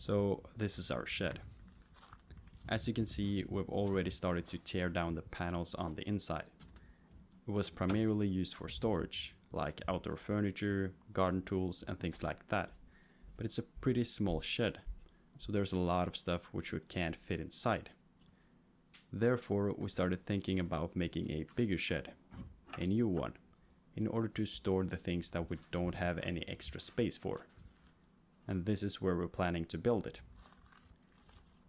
So this is our shed. As you can see, we've already started to tear down the panels on the inside. It was primarily used for storage, like outdoor furniture, garden tools and things like that. But it's a pretty small shed, so there's a lot of stuff which we can't fit inside. Therefore, we started thinking about making a bigger shed, a new one, in order to store the things that we don't have any extra space for. And this is where we're planning to build it.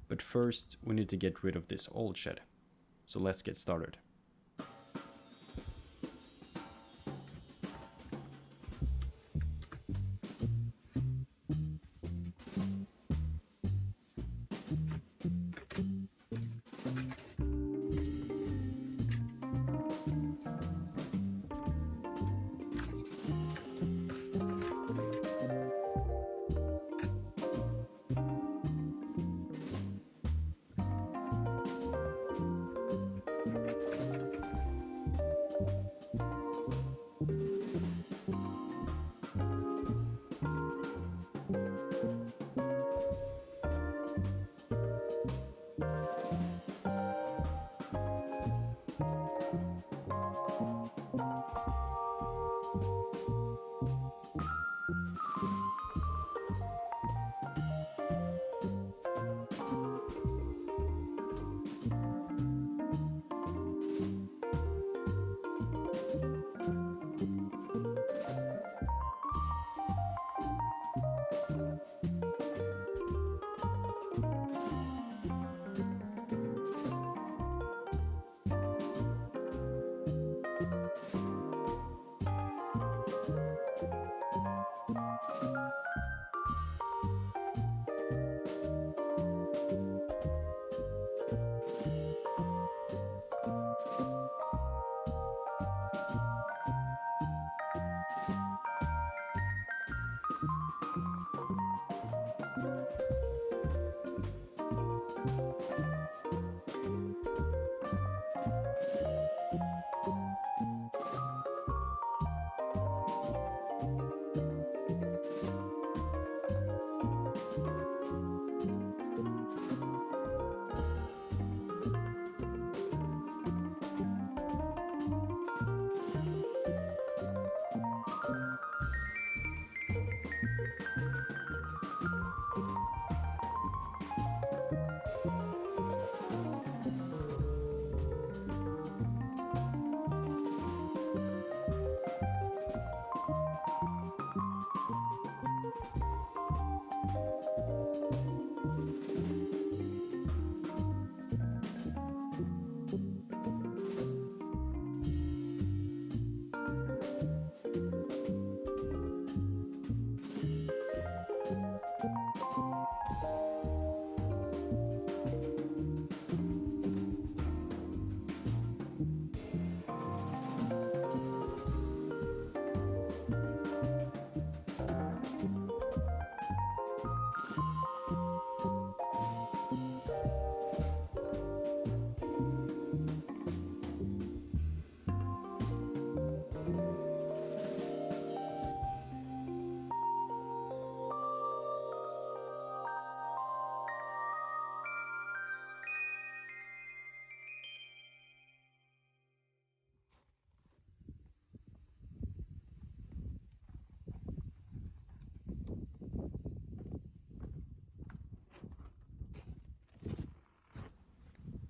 But first, we need to get rid of this old shed. So let's get started.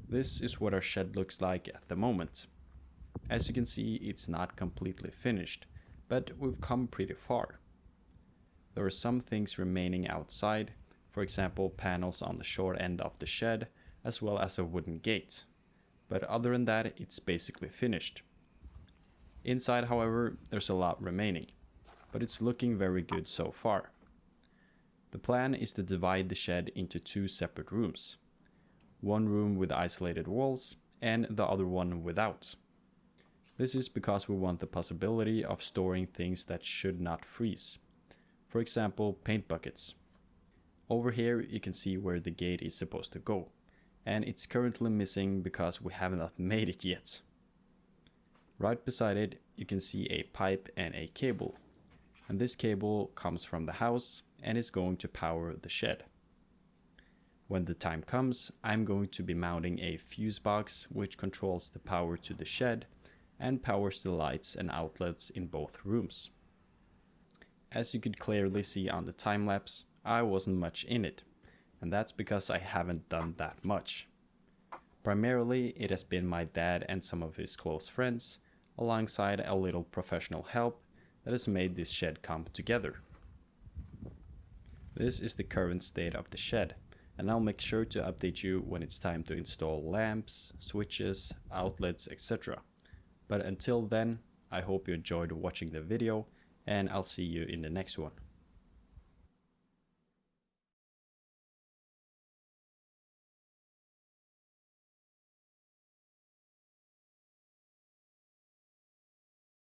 This is what our shed looks like at the moment. As you can see, it's not completely finished, but we've come pretty far. There are some things remaining outside, for example panels on the short end of the shed, as well as a wooden gate. But other than that, it's basically finished. Inside, however, there's a lot remaining, but it's looking very good so far. The plan is to divide the shed into two separate rooms. One room with isolated walls and the other one without. This is because we want the possibility of storing things that should not freeze. For example, paint buckets. Over here you can see where the gate is supposed to go, and it's currently missing because we have not made it yet. Right beside it you can see a pipe and a cable, and this cable comes from the house and is going to power the shed. When the time comes, I'm going to be mounting a fuse box which controls the power to the shed and powers the lights and outlets in both rooms. As you could clearly see on the time lapse, I wasn't much in it, and that's because I haven't done that much. Primarily, it has been my dad and some of his close friends, alongside a little professional help, that has made this shed come together. This is the current state of the shed, and I'll make sure to update you when it's time to install lamps, switches, outlets, etc. But until then, I hope you enjoyed watching the video, and I'll see you in the next one.